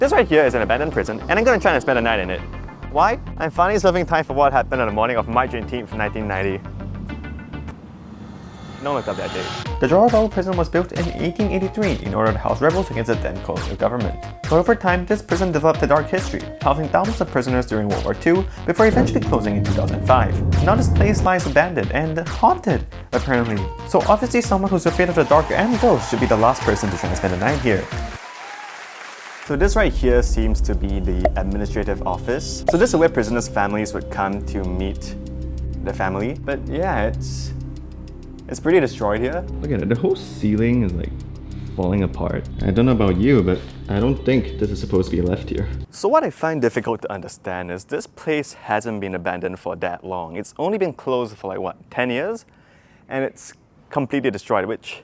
This right here is an abandoned prison, and I'm gonna try and spend a night in it. Why? I'm finally serving time for what happened on the morning of March 18th, 1990. Don't look up that date. The Johor Bahru prison was built in 1883 in order to house rebels against the then colonial government. But over time, this prison developed a dark history, housing thousands of prisoners during World War II before eventually closing in 2005. Now this place lies abandoned and haunted, apparently. So obviously someone who's afraid of the dark and ghosts should be the last person to try and spend the night here. So this right here seems to be the administrative office. So this is where prisoners' families would come to meet their family. But yeah, it's pretty destroyed here. Look at it, the whole ceiling is like falling apart. I don't know about you, but I don't think this is supposed to be left here. So what I find difficult to understand is this place hasn't been abandoned for that long. It's only been closed for like what, 10 years? And it's completely destroyed, which...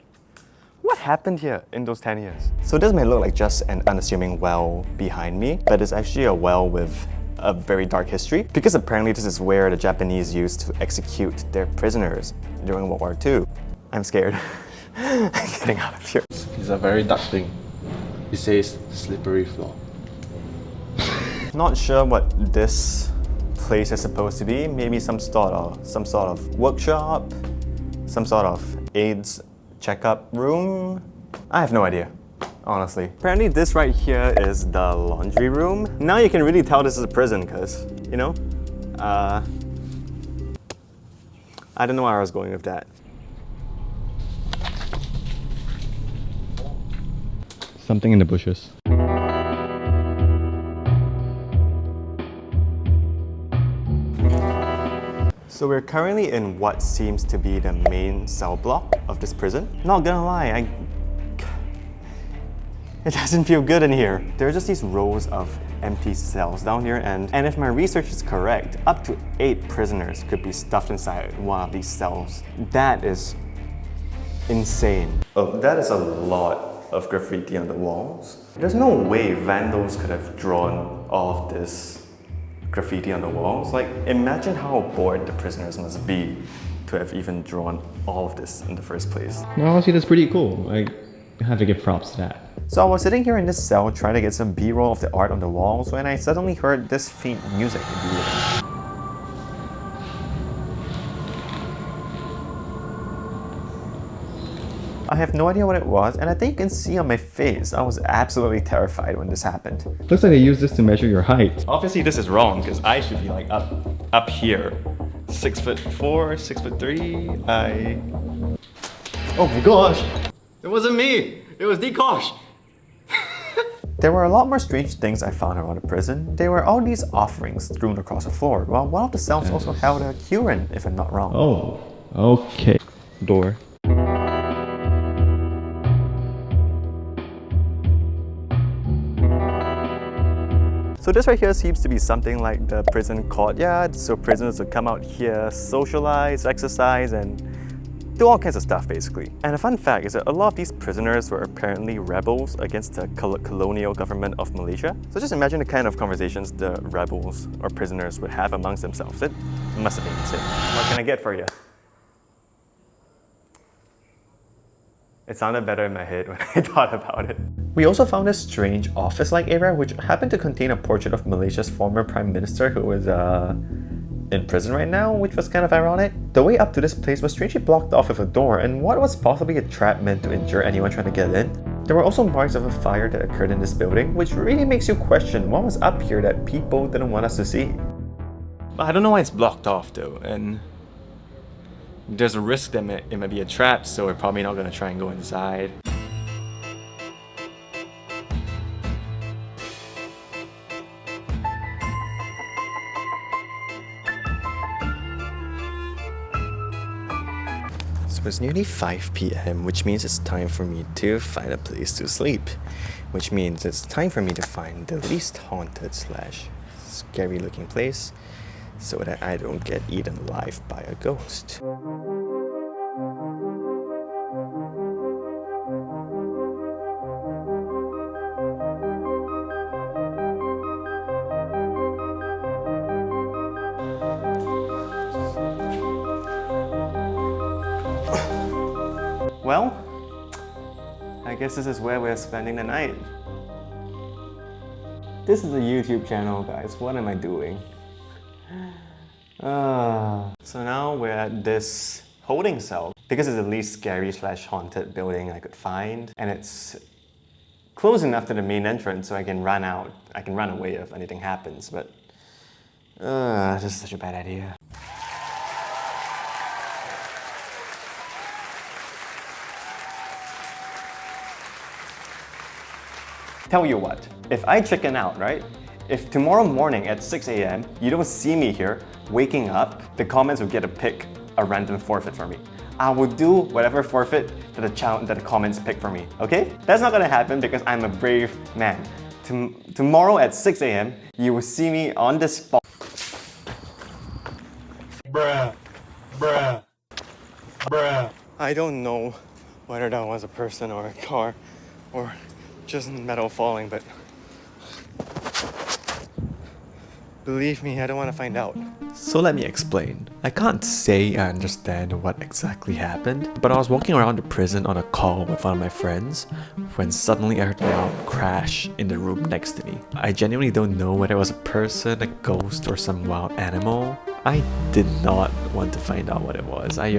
what happened here in those 10 years? So this may look like just an unassuming well behind me, but it's actually a well with a very dark history, because apparently this is where the Japanese used to execute their prisoners during World War II. I'm scared. I'm getting out of here. It's a very dark thing. It says slippery floor. Not sure what this place is supposed to be. Maybe some sort of workshop, some sort of AIDS checkup room? I have no idea, honestly. Apparently this right here is the laundry room. Now you can really tell this is a prison because, you know, I don't know where I was going with that. Something in the bushes. So we're currently in what seems to be the main cell block of this prison. Not gonna lie, it doesn't feel good in here. There are just these rows of empty cells down here, and if my research is correct, up to 8 prisoners could be stuffed inside one of these cells. That is insane. Oh, that is a lot of graffiti on the walls. There's no way vandals could have drawn all of this graffiti on the walls. Like, imagine how bored the prisoners must be to have even drawn all of this in the first place. No, honestly, that's pretty cool. I have to give props to that. So I was sitting here in this cell trying to get some B-roll of the art on the walls when I suddenly heard this faint music in the air. I have no idea what it was, and I think you can see on my face, I was absolutely terrified when this happened. Looks like they use this to measure your height. Obviously this is wrong, because I should be like up here. 6'4", 6'3". Oh my gosh! It wasn't me! It was Dikosh! There were a lot more strange things I found around the prison. There were all these offerings strewn across the floor, while one of the cells also held a current, if I'm not wrong. Oh, okay. Door. So this right here seems to be something like the prison courtyard, so prisoners would come out here, socialize, exercise, and do all kinds of stuff basically. And a fun fact is that a lot of these prisoners were apparently rebels against the colonial government of Malaysia. So just imagine the kind of conversations the rebels or prisoners would have amongst themselves. It must have been insane. What can I get for you? It sounded better in my head when I thought about it. We also found a strange office-like area which happened to contain a portrait of Malaysia's former Prime Minister who was in prison right now, which was kind of ironic. The way up to this place was strangely blocked off with a door and what was possibly a trap meant to injure anyone trying to get in. There were also marks of a fire that occurred in this building, which really makes you question what was up here that people didn't want us to see. I don't know why it's blocked off though, and there's a risk that it might be a trap, so we're probably not going to try and go inside. So it's nearly 5 p.m, which means it's time for me to find a place to sleep. Which means it's time for me to find the least haunted / scary looking place so that I don't get eaten alive by a ghost. Well, I guess this is where we're spending the night. This is a YouTube channel, guys. What am I doing? So now we're at this holding cell because it's the least scary / haunted building I could find, and it's close enough to the main entrance so I can run out. I can run away if anything happens, but this is such a bad idea. Tell you what, if I chicken out, right? If tomorrow morning at 6 a.m. you don't see me here waking up, the comments will get to pick a random forfeit for me. I will do whatever forfeit that the comments pick for me, okay? That's not gonna happen because I'm a brave man. Tomorrow at 6 a.m. you will see me on the spot. Bruh. I don't know whether that was a person or a car or just metal falling, but believe me, I don't want to find out. So let me explain. I can't say I understand what exactly happened, but I was walking around the prison on a call with one of my friends when suddenly I heard a loud crash in the room next to me. I genuinely don't know whether it was a person, a ghost, or some wild animal. I did not want to find out what it was. I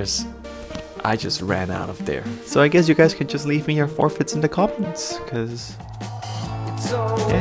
just ran out of there. So I guess you guys can just leave me your forfeits in the comments, cause yeah.